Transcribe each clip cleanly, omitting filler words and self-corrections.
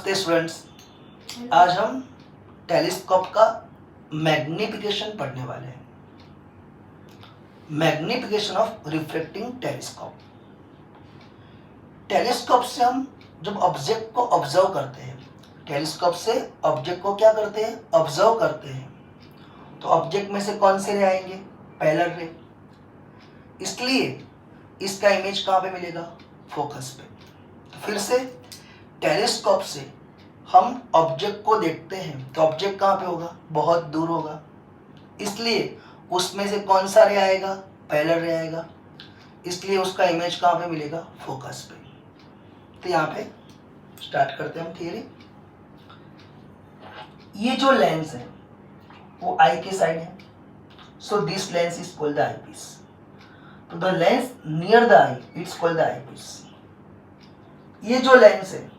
नमस्ते स्टूडेंट्स। आज हम टेलीस्कोप का मैग्निफिकेशन पढ़ने वाले हैं। Magnification of reflecting telescope. Telescope से हम जब ऑब्जेक्ट को ऑब्जर्व करते हैं, टेलीस्कोप से ऑब्जेक्ट को क्या करते हैं, ऑब्जर्व करते हैं, तो ऑब्जेक्ट में से कौन से रे आएंगे, पैरेलल रे। इसलिए इसका इमेज कहाँ पे मिलेगा, फोकस पे। तो फिर से टेलीस्कोप से हम ऑब्जेक्ट को देखते हैं तो ऑब्जेक्ट कहाँ पे होगा, बहुत दूर होगा, इसलिए उसमें से कौन सा रे आएगा, पैरेलल रे आएगा, इसलिए उसका इमेज कहाँ पे मिलेगा, फोकस पे। तो यहाँ पे स्टार्ट करते हैं हम थियरी। ये जो लेंस है वो आई के साइड है, so this lens is called the eyepiece. तो the lens near the eye it's called the eyepiece. ये जो लेंस है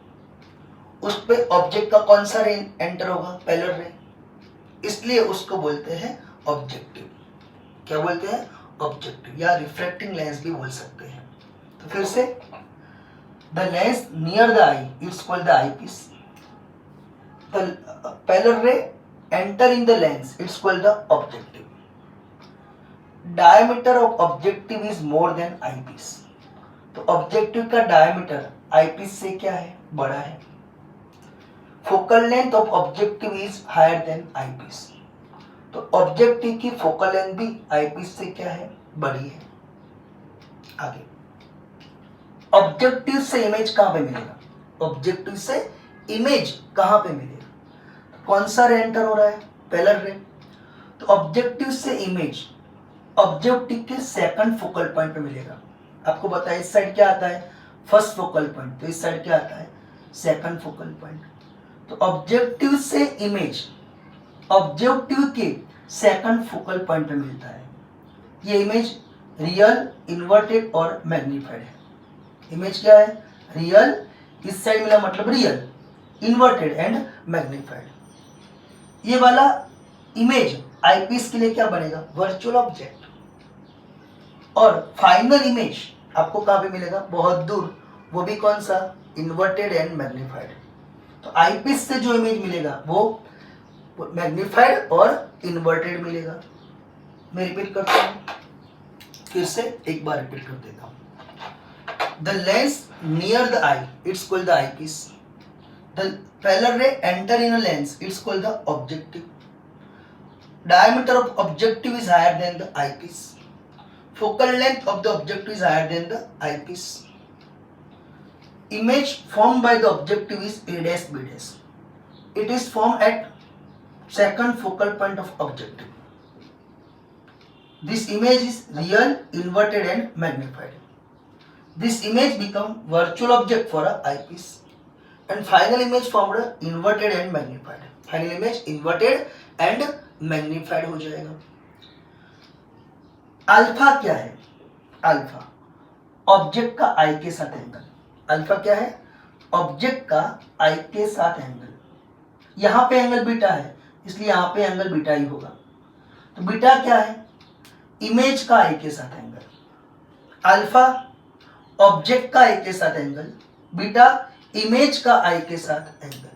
उस पे ऑब्जेक्ट का कौन सा रे एंटर होगा, पैरेलल रे, इसलिए उसको बोलते हैं ऑब्जेक्टिव। क्या बोलते हैं, ऑब्जेक्टिव, या रिफ्लेक्टिंग लेंस भी बोल सकते हैं। तो फिर से the lens near the eye it's called the eyepiece. The parallel ray enter in the lens it's called the objective. Diameter of objective is more than eyepiece. तो objective का diameter eyepiece से क्या है, बड़ा है। Focal length of objective is higher than eyepiece. तो objective की focal length भी आई पीस से क्या है, बड़ी है। आगे ऑब्जेक्टिव से इमेज कहां पे मिलेगा, ऑब्जेक्टिव से इमेज कहां पे मिलेगा, तो कौन सा रे एंटर हो रहा है, पैरेलल रे। तो ऑब्जेक्टिव से इमेज ऑब्जेक्टिव के सेकंड फोकल पॉइंट पे मिलेगा। आपको बताया इस साइड क्या आता है, फर्स्ट फोकल पॉइंट, तो इस साइड क्या आता है, सेकंड फोकल पॉइंट। तो ऑब्जेक्टिव से इमेज ऑब्जेक्टिव के सेकंड फोकल पॉइंट पे मिलता है। ये इमेज रियल, इन्वर्टेड और मैग्नीफाइड है। इमेज क्या है, रियल, इस साइड मिला मतलब रियल, इन्वर्टेड एंड मैग्नीफाइड। ये वाला इमेज आईपीस के लिए क्या बनेगा, वर्चुअल ऑब्जेक्ट। और फाइनल इमेज आपको कहां पे मिलेगा, बहुत दूर, वो भी कौन सा, इन्वर्टेड एंड मैग्नीफाइड। तो आईपीस से जो इमेज मिलेगा वो मैग्नीफाइड और इन्वर्टेड मिलेगा। मैं रिपीट करता हूं, फिर से एक बार रिपीट कर देता हूं। The lens near the eye it's called the eyepiece. The parallel ray enter in a lens it's called the objective. Diameter of objective is higher than the eyepiece. Focal length of the objective is higher than the eyepiece. Image formed by the objective is A dash B dash. It is formed at second focal point of objective. This image is real, inverted and magnified. This image become virtual object for a eyepiece. And final image formed inverted and magnified. Final image inverted and magnified हो जाएगा। Alpha क्या है, alpha object का eye के साथ angle. Alpha क्या है, object का आई के साथ एंगल। यहां पे एंगल बीटा है, इसलिए यहां पे एंगल बीटा ही होगा। तो बीटा क्या है, इमेज का आई के साथ एंगल। अल्फा ऑब्जेक्ट का आई के साथ एंगल, बीटा इमेज का आई के साथ एंगल।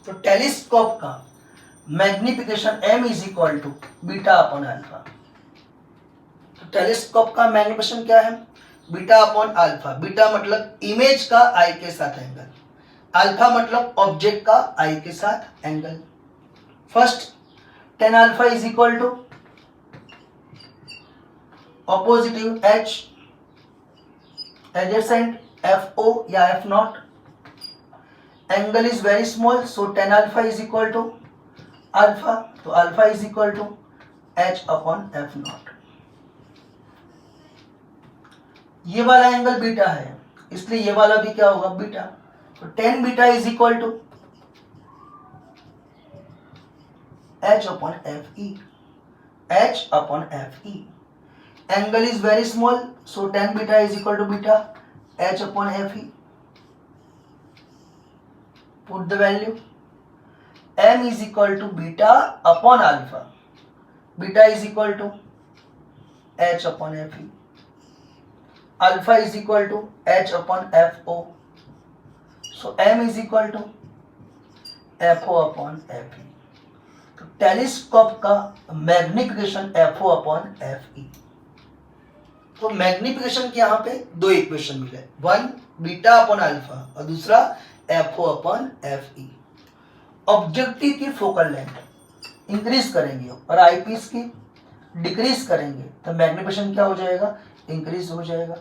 तो टेलीस्कोप का magnification m is equal to beta upon alpha. तो टेलीस्कोप का मैग्निफिकेशन क्या है, बीटा अपॉन अल्फा। बीटा मतलब इमेज का आई के साथ एंगल, अल्फा मतलब ऑब्जेक्ट का आई के साथ angle. First tan alpha is equal to opposite h adjacent FO या F nought. Angle is very small, so tan alpha is equal to alpha. तो alpha is equal to h upon F nought. ये वाला angle beta है, इसलिए ये वाला भी क्या होगा, बीटा। तो tan beta is equal to h upon FE, h upon FE। Angle is very small, so tan beta is equal to beta h upon FE। Put the value, m is equal to beta upon alpha, beta is equal to h upon FE, alpha is equal to h upon FO। So m is equal to FO upon FE। तो telescope का magnification FO upon FE। तो magnification के यहाँ पे दो equation मिले, one beta upon alpha और दूसरा FO अपॉन FE। ऑब्जेक्टिव की फोकल लेंथ इंक्रीज करेंगे और आईपीस की डिक्रीज करेंगे तो मैग्निफिकेशन क्या हो जाएगा, इंक्रीज हो जाएगा।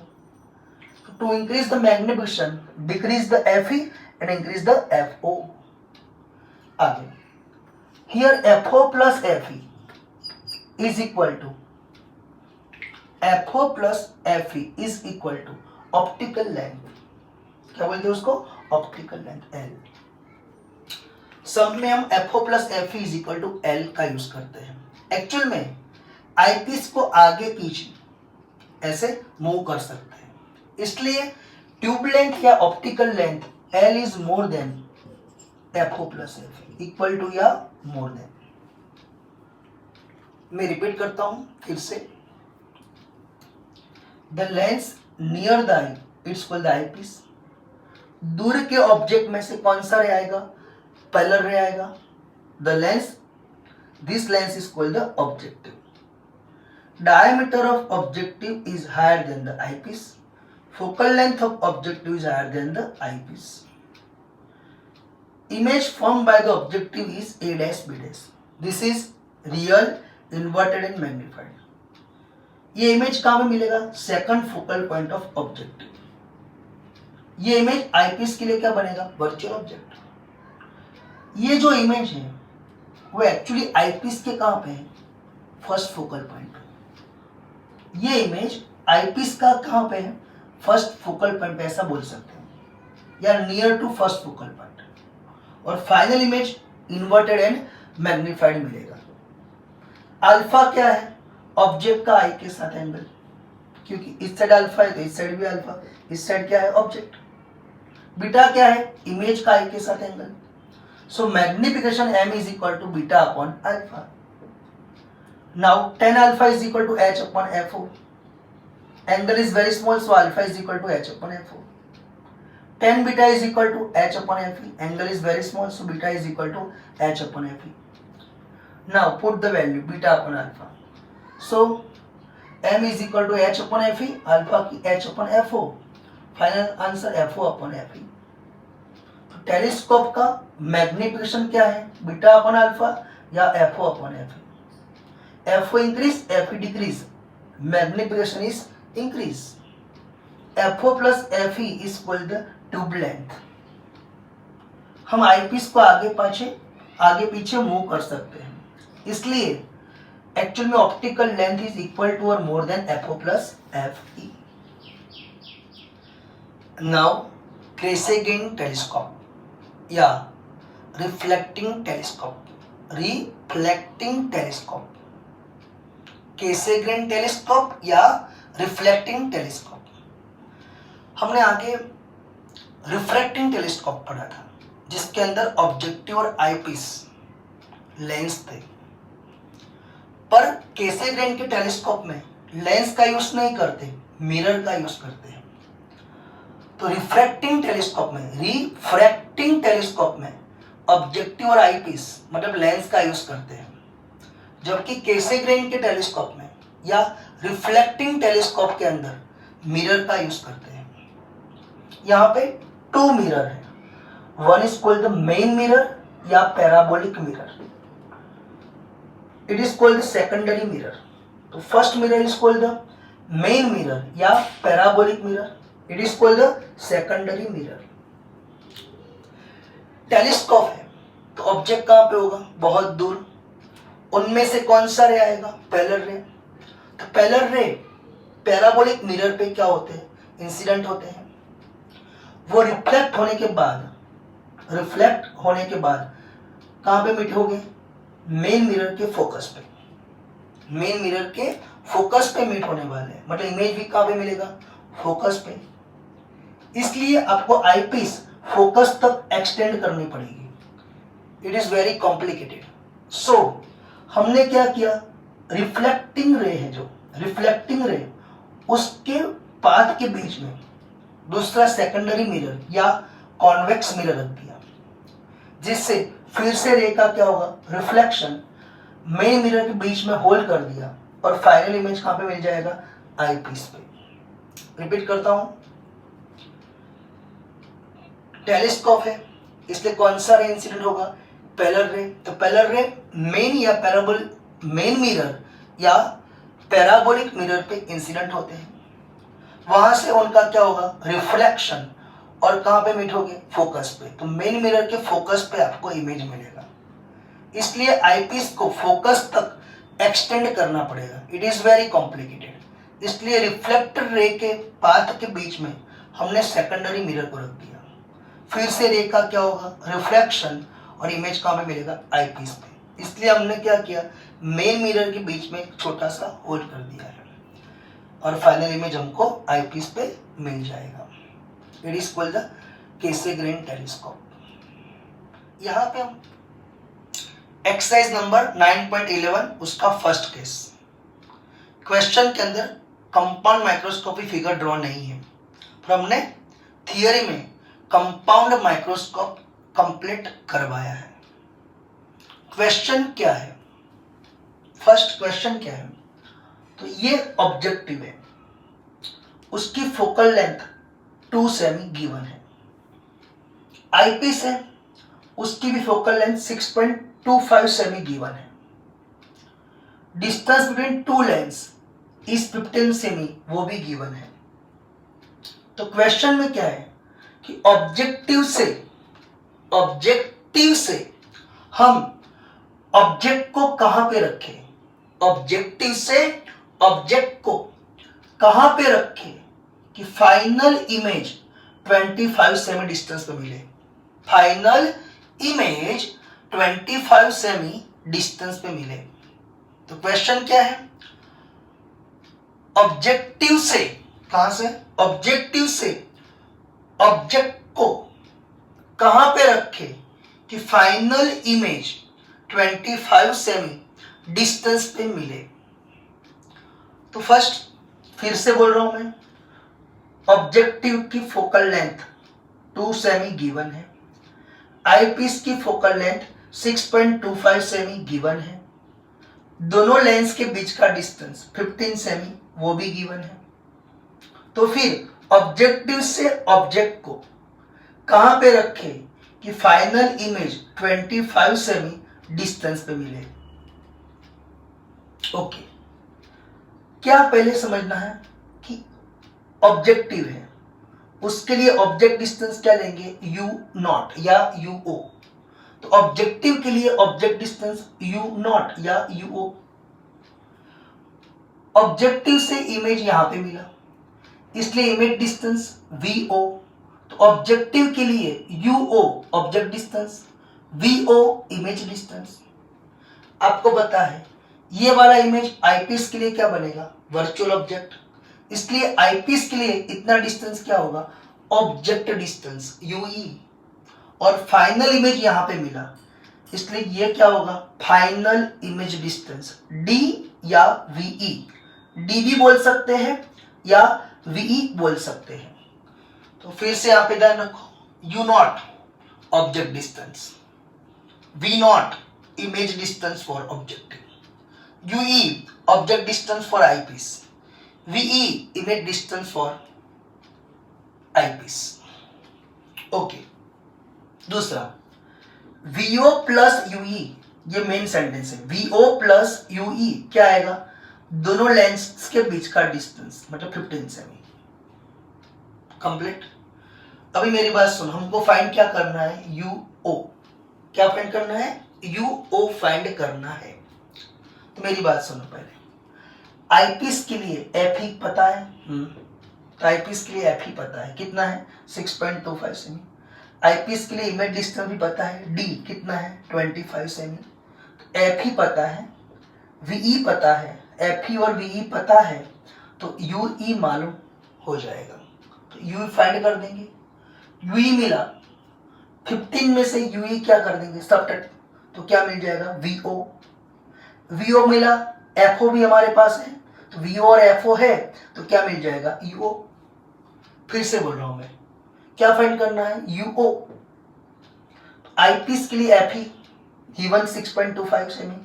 To increase the magnification decrease the FE and increase the FO। आगे here FO plus FE is equal to FO plus FE is equal to optical length, क्या बोलते हैं उसको, ऑप्टिकल लेंथ L। सब में हम FO plus FE is equal to L का use करते हैं। एक्चुअल में आईपीस को आगे पीछे ऐसे मूव कर सकते हैं, इसलिए ट्यूब लेंथ या optical length L is more than FO plus FE, equal to या मोर देन। मैं रिपीट करता हूं फिर से, the lens near the eye it's called the eyepiece. दूर के ऑब्जेक्ट में से कौन सा रे आएगा, पैरेलल रे आएगा। The lens, this lens is called the objective. Diameter of objective is higher than the eyepiece. Focal length of objective is higher than the eyepiece. Image formed by the objective is A dash B dash. This is real, inverted and magnified. ये image कहाँ पे मिलेगा, second focal point of objective. ये image eyepiece के लिए क्या बनेगा, virtual object. ये जो इमेज है वो एक्चुअली आईपीस के कहाँ पे है, फर्स्ट फोकल पॉइंट। ये इमेज आईपीस का कहां पे है, फर्स्ट फोकल पॉइंट पे, ऐसा बोल सकते हैं, या near to first focal point. और final image inverted and magnified मिलेगा। अल्फा क्या है, ऑब्जेक्ट का आई के साथ एंगल, क्योंकि इस साइड अल्फा है तो इस साइड भी अल्फा, इस साइड क्या है, ऑब्जेक्ट। बीटा क्या है, इमेज का आई के साथ angle. So magnification m is equal to beta upon alpha. Now tan alpha is equal to h upon FO. Angle is very small, so alpha is equal to h upon FO. Tan beta is equal to h upon FE. Angle is very small, so beta is equal to h upon FE. Now put the value beta upon alpha. So m is equal to h upon FE, alpha की h upon FO. Final answer FO upon FE. तो telescope का magnification क्या है, beta upon alpha या FO upon FE। FO increase, FE decrease, magnification is increase. FO plus FE is called the tube length. हम eyepiece को आगे पीछे move कर सकते हैं, इसलिए एक्चुअल में optical length is equal to और more than FO plus FE। Now Cassegrain telescope या रिफ्लेक्टिंग टेलीस्कोप, कैसेग्रेन टेलीस्कोप या रिफ्लेक्टिंग टेलीस्कोप। हमने आगे रिफ्रैक्टिंग टेलीस्कोप पढ़ा था, जिसके अंदर ऑब्जेक्टिव और आईपीस लेंस थे। पर कैसेग्रेन के टेलीस्कोप में लेंस का यूज नहीं करते, मिरर का यूज करते हैं। तो रिफ्रैक्टिंग टेलीस्कोप में ऑब्जेक्टिव और आईपीस मतलब लेंस का यूज करते हैं, जबकि कैसेग्रेन के टेलीस्कोप में या रिफ्लेक्टिंग टेलीस्कोप के अंदर मिरर का यूज करते हैं। यहाँ पे टू मिरर है, one is called the main mirror या parabolic mirror, it is called the secondary mirror. तो first mirror is called the main mirror या parabolic mirror, it is called the secondary mirror. Telescope है तो object कहाँ पे होगा, बहुत दूर। उनमें से कौन सा रे आएगा, पैरेलल रे। तो पैरेलल रे पैराबोलिक मिरर पे क्या होते हैं, इंसिडेंट होते हैं। वो रिफ्लेक्ट होने के बाद कहाँ पे मीट होंगे, मेन मिरर के फोकस पे मीट होने वाले हैं। मतलब इमेज भी कहाँ पे मिलेगा, फोकस पे। इसलिए आपको आईपीस फोकस तक एक्सटेंड करनी पड़ेगी, इट इज वेरी कॉम्प्लिकेटेड। सो हमने क्या किया, रिफ्लेक्टिंग रे उसके पाथ के बीच में दूसरा सेकेंडरी मिरर या कॉन्वेक्स मिरर रख दिया, जिससे फिर से रे का क्या होगा, रिफ्लेक्शन मेन मिरर के बीच में होल्ड कर दिया और फाइनल इमेज कहां पे मिल जाएगा, आई पीस पे। रिपीट करता हूं, टेलीस्कोप है इसलिए कौन सा रे इंसिडेंट होगा, पैरेलल रे। तो पैरेलल रे मेन या मेन मिरर या पैराबोलिक मिरर पे इंसिडेंट होते हैं, वहां से उनका क्या होगा, रिफ्लेक्शन, और कहां पे मीट होगे, फोकस पे। तो मेन मिरर के फोकस पे आपको इमेज मिलेगा, इसलिए आईपीस को फोकस तक एक्सटेंड करना पड़ेगा, इट इज वेरी कॉम्प्लिकेटेड। इसलिए रिफ्लेक्टर रे के पाथ के बीच में हमने सेकेंडरी मिरर को रख दिया। फिर से रे का क्या होगा, रिफ्लेक्शन, और इमेज कहां पे मिलेगा, आईपीस पे। इसलिए हमने क्या किया, मेन मिरर के बीच में एक छोटा सा होल्ड कर दिया है और फाइनल इमेज हमको आईपीस पे मिल जाएगा। It is called the Cassegrain telescope. यहां पे हम एक्सरसाइज नंबर 9.11 उसका फर्स्ट केस, क्वेश्चन के अंदर कंपाउंड माइक्रोस्कोपी फिगर ड्रॉ नहीं है, पर हमने थियरी में कंपाउंड माइक्रोस्कोप कंप्लीट करवाया है। क्वेश्चन क्या है, फर्स्ट क्वेश्चन क्या है, तो ये ऑब्जेक्टिव है, उसकी फोकल लेंथ 2 सेमी गिवन है। आईपीस है, उसकी भी फोकल लेंथ 6.25 सेमी गिवन है। Distance between two lens is 15 semi, वो भी गिवन है। तो क्वेश्चन में क्या है कि ऑब्जेक्टिव से हम ऑब्जेक्ट को कहां पे रखें, ऑब्जेक्टिव से ऑब्जेक्ट को कहां पे रखें कि फाइनल इमेज 25 सेमी डिस्टेंस पे मिले, फाइनल इमेज 25 सेमी डिस्टेंस पे मिले। तो क्वेश्चन क्या है, ऑब्जेक्टिव से, कहां से, ऑब्जेक्टिव से ऑब्जेक्ट को कहां पे रखे कि फाइनल इमेज 25 सेमी डिस्टेंस पे मिले। तो फर्स्ट फिर से बोल रहा हूं मैं, ऑब्जेक्टिव की फोकल लेंथ 2 सेमी गिवन है, आईपीस की फोकल लेंथ 6.25 सेमी गिवन है, दोनों लेंस के बीच का डिस्टेंस 15 सेमी वो भी गिवन है। तो फिर ऑब्जेक्टिव से ऑब्जेक्ट को कहां पे रखे कि फाइनल इमेज 25 सेमी डिस्टेंस पे मिले। ओके, क्या पहले समझना है कि ऑब्जेक्टिव है, उसके लिए ऑब्जेक्ट डिस्टेंस क्या लेंगे, यू नॉट या यू ओ। तो ऑब्जेक्टिव के लिए ऑब्जेक्ट डिस्टेंस यू नॉट या यू ओ। ऑब्जेक्टिव से इमेज यहां पे मिला, इसलिए इमेज डिस्टेंस वी ओ। तो ऑब्जेक्टिव के लिए U O object distance, V O image distance. आपको पता है ये वाला इमेज आईपीस के लिए क्या बनेगा, वर्चुअल ऑब्जेक्ट, इसलिए आईपीस के लिए इतना डिस्टेंस क्या होगा, ऑब्जेक्ट डिस्टेंस यूई, और फाइनल इमेज यहां पे मिला, इसलिए ये क्या होगा, फाइनल इमेज डिस्टेंस डी या वीई। डी भी बोल सकते हैं या वीई बोल सकते हैं। तो फिर से यहां पे ध्यान रखो, U not object distance, V not image distance for objective, UE object distance for eyepiece, VE image distance for eyepiece. Okay, दूसरा वीओ प्लस यूई, ये मेन सेंटेंस है, वीओ प्लस यूई क्या आएगा, दोनों लेंस के बीच का डिस्टेंस मतलब 15 semi. Complete. अभी मेरी बात सुनो, हमको फाइंड क्या करना है, यू ओ। क्या फाइंड करना है, यू ओ फाइंड करना है। तो मेरी बात सुनो पहले, आईपीस के लिए एफ ही पता है, तो आईपीस के लिए एफ ही पता है, कितना है 6.25 सेमी। आईपीस के लिए इमेज डिस्टेंस भी पता है, डी कितना है 25 सेमी। एफ ही पता है, वीई पता है, एफ ई और वीई पता है, तो यूई मालूम हो जाएगा। तो यूई फाइंड कर देंगे, यूई मिला, 15 में से यूई क्या कर देंगे, सबट्रैक्ट, तो क्या मिल जाएगा, वीओ। वीओ मिला, एफओ भी हमारे पास है, तो वीओ और एफओ है, तो क्या मिल जाएगा, यूओ। फिर से बोल रहा हूं मैं, क्या फाइंड करना है, यूओ। आईपीस के लिए F E, given 6.25 semi.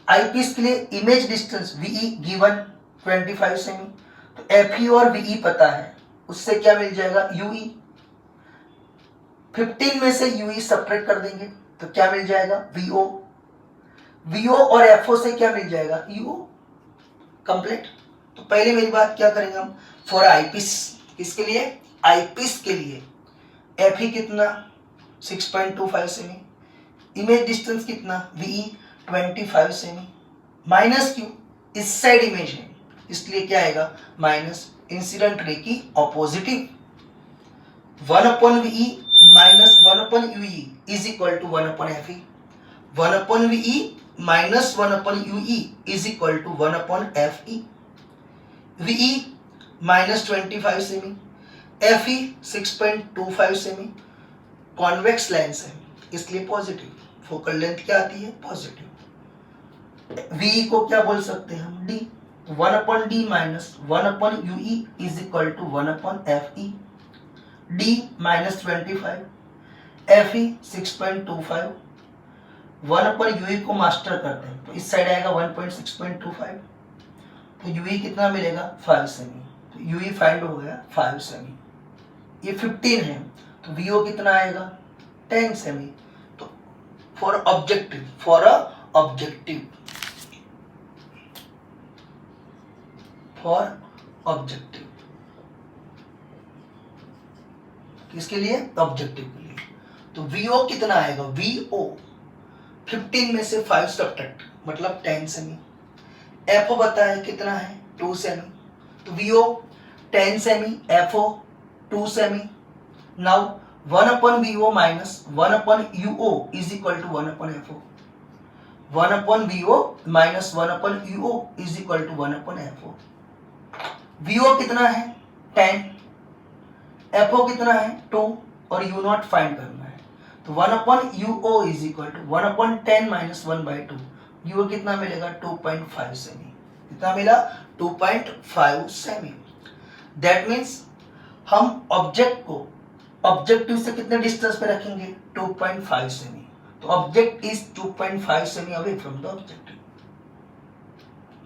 Eyepiece के लिए image distance VE given 25 semi. तो एफई और वीई पता है, उससे क्या मिल जाएगा यूई। 15 में से यूई सब्ट्रैक्ट कर देंगे तो क्या मिल जाएगा वीओ। वीओ और एफओ से क्या मिल जाएगा यूओ। कंप्लीट। तो पहले मेरी बात क्या करेंगे हम फॉर आईपीस, किसके लिए आईपीस के लिए एफई कितना 6.25 सेमी, इमेज डिस्टेंस कितना वीई 25 सेमी, माइनस क्यू इस साइड इमेज है इसलिए क्या आएगा माइनस इंसिडेंट रे की ऑपोजिटिव 1/VE minus 1/UE is equal to 1/FE। 1/VE minus 1/UE is equal to 1/FE। VE minus 25 सेमी, FE 6.25 सेमी। कॉन्वेक्स लेंस है इसलिए पॉजिटिव, फोकल लेंथ क्या आती है पॉजिटिव। VE को क्या बोल सकते हैं हम D। 1/D minus 1/UE is equal to 1/FE। D minus 25, FE 6.25, 1/UE को मास्टर करते हैं तो इस साइड आएगा 1.6.25, तो UE कितना मिलेगा 5 सेमी। तो UE फाइंड हो गया 5 सेमी। ये 15 है तो VO कितना आएगा 10 सेमी। तो फॉर ऑब्जेक्टिव किसके लिए ऑब्जेक्टिव के लिए। तो VO कितना आएगा VO 15 में से 5 सब्ट्रैक्ट मतलब 10 सेमी। FO बताया कितना है 2 सेमी, तो VO 10 सेमी, FO 2 सेमी। Now 1/VO minus 1/UO is equal to 1/FO। 1/VO minus 1/UO is equal to 1/FO। VO कितना है 10, FO कितना है 2 और U नॉट फाइंड करना है तो 1/UO is equal to 1/10 minus 1/2। UO कितना मिलेगा 2.5 सेमी। कितना मिला 2.5 सेमी। दैट मीन्स हम ऑब्जेक्ट को ऑब्जेक्टिव से कितने डिस्टेंस पे रखेंगे 2.5 सेमी। तो ऑब्जेक्ट इज 2.5 सेमी अवे फ्रॉम द ऑब्जेक्टिव।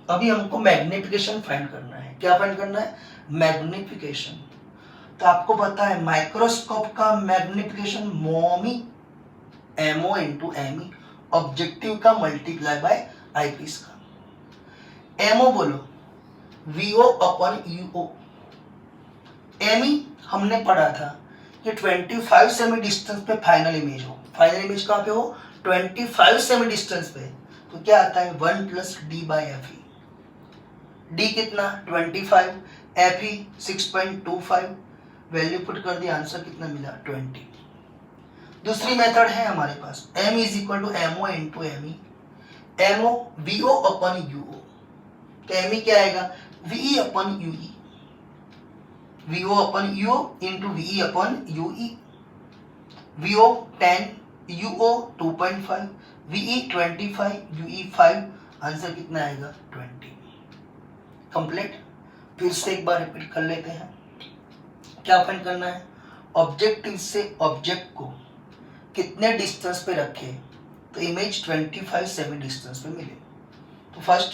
अभी हमको मैग्निफिकेशन फाइंड करना है। क्या फाइंड करना है मैग्निफिकेशन। तो आपको पता है माइक्रोस्कोप का मैग्निफिकेशन मोमी MO इंटू ME, ऑब्जेक्टिव का मल्टीप्लाई बाय आईपीस का। MO बोलो VO/UO। ME हमने पढ़ा था कि 25 सेमी डिस्टेंस पे फाइनल इमेज हो। फाइनल इमेज कहाँ पे हो 25 सेमी डिस्टेंस पे, तो क्या आता है 1 + D/FE। D कितना 25, FE 6.25, वैल्यू पुट कर दिया आंसर कितना मिला 20। दूसरी मेथड है हमारे पास M is equal to MO into ME। MO VO/UO, तो ME क्या आएगा VE/UE। VO/UO into VE/UE। VO 10, UO 2.5, VE 25, UE 5, answer कितना आएगा 20। कंप्लीट। फिर से एक बार रिपीट कर लेते हैं। क्या फाइंड करना है ऑब्जेक्टिव से ऑब्जेक्ट को कितने डिस्टेंस पे रखे तो इमेज 25 सेमी डिस्टेंस पे मिले। तो फर्स्ट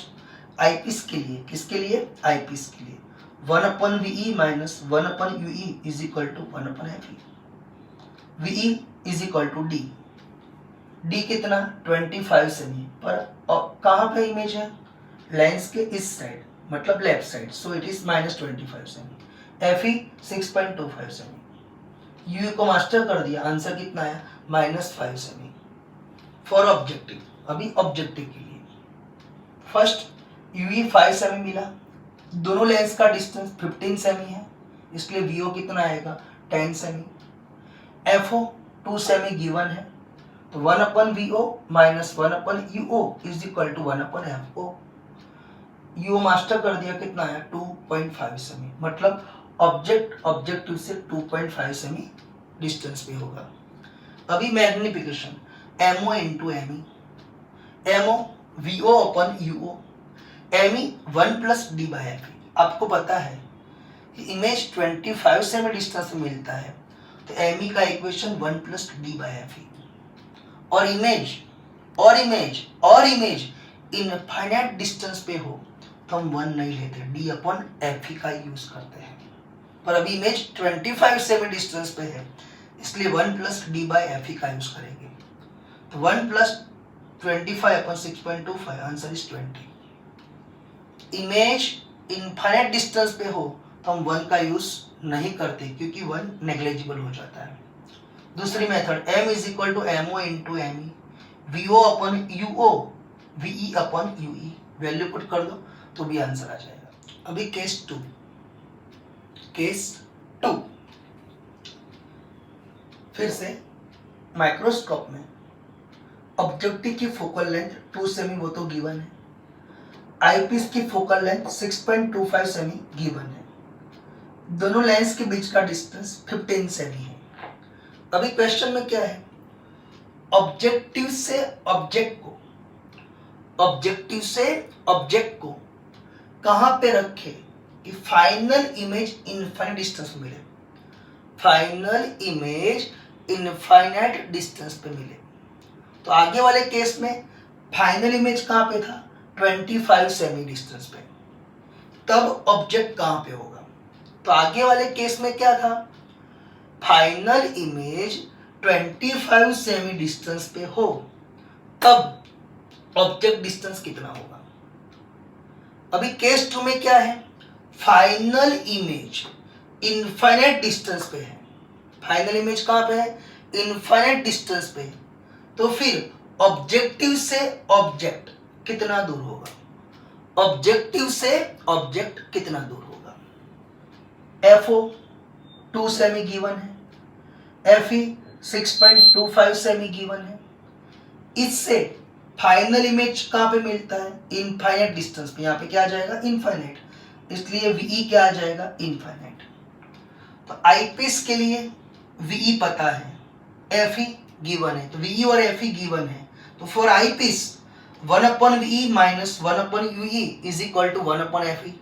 आईपीस के लिए, किसके लिए आईपीस के लिए 1/VE minus 1/UE is equal to 1/FE। VE is equal to D। D कितना 25 सेमी पर कहाँ पे इमेज है लेंस के इस साइड मतलब left side, so it is -25 सेमी। FE 6.25 semi. UE को मास्टर कर दिया आंसर कितना आया -5 सेमी। फॉर ऑब्जेक्टिव, अभी ऑब्जेक्टिव के लिए फर्स्ट UE 5 सेमी मिला, दोनों लेंस का डिस्टेंस 15 सेमी है इसलिए VO कितना आएगा 10 सेमी। FO 2 सेमी गिवन है तो 1/VO minus 1/UO is equal to 1/FO। UO मास्टर कर दिया कितना आया 2.5 सेमी, मतलब ऑब्जेक्ट ऑब्जेक्टिव से 2.5 सेमी डिस्टेंस पे होगा। अभी magnification MO into ME। MO VO/UO, ME 1 + D/FE। आपको पता है कि इमेज 25 सेमी डिस्टेंस में मिलता है तो ME का इक्वेशन 1 + D/FE और इमेज और इमेज इनफाइनाइट डिस्टेंस पे हो तो हम 1 नहीं लेते, डी अपॉन एफ ही का यूज करते हैं। पर अभी इमेज 25 सेमी डिस्टेंस पे है, इसलिए 1 प्लस डी बाई एफ ही का यूज करेंगे। तो 1 plus 25 upon 6.25, answer is 20। Image infinite distance पे हो तो हम 1 का यूज नहीं करते क्योंकि 1 नेग्लिजिबल हो जाता है। दूसरी मेथड, m is equal to M O into M E, V O upon U O, V E upon U E, value put कर दो तो भी आंसर आ जाएगा। अभी केस टू, फिर से माइक्रोस्कोप में ऑब्जेक्टिव की फोकल लेंथ 2 सेमी वो तो गिवन है, आईपीस की फोकल लेंथ 6.25 सेमी गिवन है, दोनों लेंस के बीच का डिस्टेंस 15 सेमी है। अभी क्वेश्चन में क्या है, ऑब्जेक्टिव से ऑब्जेक्ट को कहां पे रखे कि फाइनल इमेज इनफाइनाइट डिस्टेंस पे मिले, फाइनल इमेज इनफाइनाइट डिस्टेंस पे मिले। तो आगे वाले केस में फाइनल इमेज कहां पे था, 25 सेमी डिस्टेंस पे, तब ऑब्जेक्ट कहां पे होगा। तो आगे वाले केस में क्या था, फाइनल इमेज 25 सेमी डिस्टेंस पे हो तब ऑब्जेक्ट डिस्टेंस कितना होगा। अभी केस 2 में क्या है, फाइनल इमेज इनफाइनाइट डिस्टेंस पे है, फाइनल इमेज कहां पे है, इनफाइनाइट डिस्टेंस पे, तो फिर ऑब्जेक्टिव से ऑब्जेक्ट कितना दूर होगा, ऑब्जेक्टिव से ऑब्जेक्ट कितना दूर होगा। एफओ 2 सेमी गिवन है, एफई 6.25 सेमी गिवन है, इससे फाइनल इमेज कहां पे मिलता है, इनफाइनाइट डिस्टेंस पे, यहाँ पे क्या आ जाएगा, इनफाइनाइट, इसलिए वीई क्या आ जाएगा, इनफाइनाइट। तो आईपीस के लिए वीई पता है, एफई गिवन है, तो वीई और एफई गिवन है, तो for eyepiece 1 upon VE minus 1 upon UE is equal to 1 upon FE,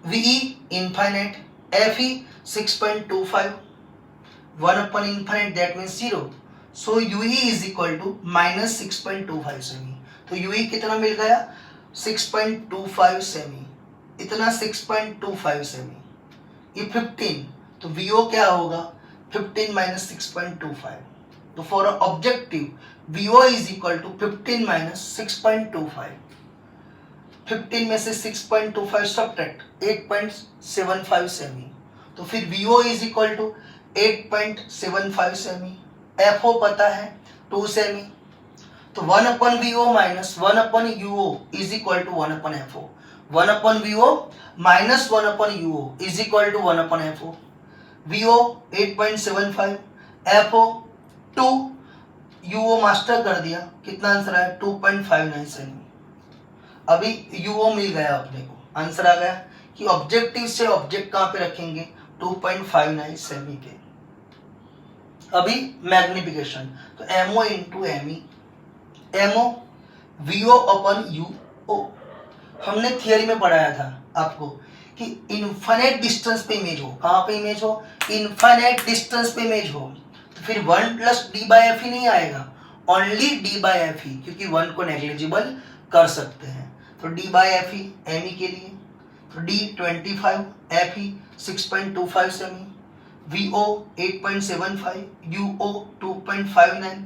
VE infinite, FE 6.25, 1 upon infinite that means 0, so UE is equal to minus 6.25 सेमी। तो UE कितना मिल गया, 6.25 semi, इतना 6.25 सेमी, ये 15, तो VO क्या होगा, 15 माइनस 6.25, तो for objective VO is equal to 15 minus 6.25, 15 में से 6.25 सब्ट्रैक्ट 8.75 सेमी, तो फिर VO is equal to 8.75 सेमी, FO पता है 2 सेमी, तो 1 upon VO minus 1 upon UO is equal to 1 upon FO, 1 upon VO minus 1 upon UO is equal to 1 upon FO, VO 8.75, FO 2, UO मास्टर कर दिया, कितना आंसर आया 2.59 सेमी। अभी UO मिल गया अपने को, आंसर आ गया कि ऑब्जेक्टिव से ऑब्जेक्ट कहां पे रखेंगे, 2.59 सेमी पे। अभी मैग्निफिकेशन, तो MO into ME, MO VO upon UO, हमने थियरी में पढ़ाया था आपको कि इनफाइनाइट डिस्टेंस पे इमेज हो, कहां पे इमेज हो, इनफाइनाइट डिस्टेंस पे इमेज हो, तो फिर 1 प्लस डी बाई एफ ही नहीं आएगा, ओनली डी बाई एफ ही, क्योंकि 1 को नेग्लिजिबल कर सकते हैं, तो D by F he ME के लिए, तो D 25, F he 6.25 semi, VO 8.75, UO 2.59,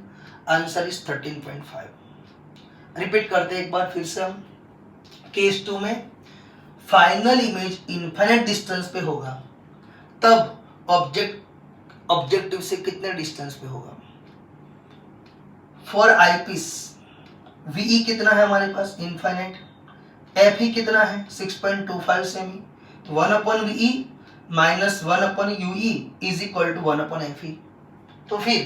answer is 13.5। Repeat करते हैं एक बार फिर से हम, केस 2 में फाइनल इमेज इनफाइनाइट डिस्टेंस पे होगा तब ऑब्जेक्टिव से कितने डिस्टेंस पे होगा। फॉर आईपीस VE कितना है हमारे पास, इनफाइनाइट, FE कितना है 6.25 सेमी, 1 upon VE minus 1 upon UE is equal to 1 upon FE, तो फिर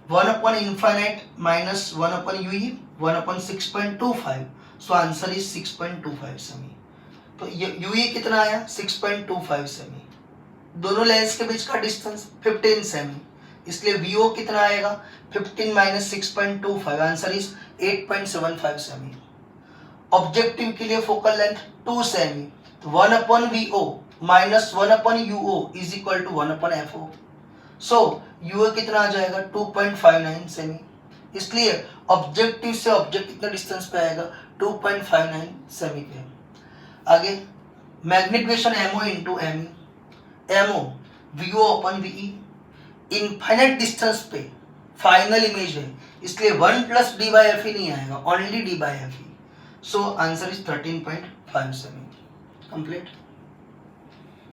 1 upon infinite minus 1 upon UE 1 upon 6.25, so answer is 6.25 सेमी। तो UE कितना आया 6.25 सेमी, दोनों लेंस के बीच का डिस्टेंस 15 सेमी, इसलिए VO कितना आएगा 15 माइनस 6.25, आंसर इज 8.75 सेमी। ऑब्जेक्टिव के लिए फोकल लेंथ 2 सेमी, तो 1 upon VO minus 1 upon UO is equal to 1 upon FO, so UO कितना आ जाएगा 2.59 सेमी, इसलिए ऑब्जेक्टिव से ऑब्जेक्ट कितना डिस्टेंस पे आएगा, 2.59 सेमी पे। आगे magnification MO into ME, MO VO upon VE, infinite distance पे फाइनल इमेज है, इसलिए 1 प्लस डी बाई एफ ही नहीं आएगा, ओनली डी बाई एफ ही। सो आंसर इज 13.5 सेमी। कंप्लीट।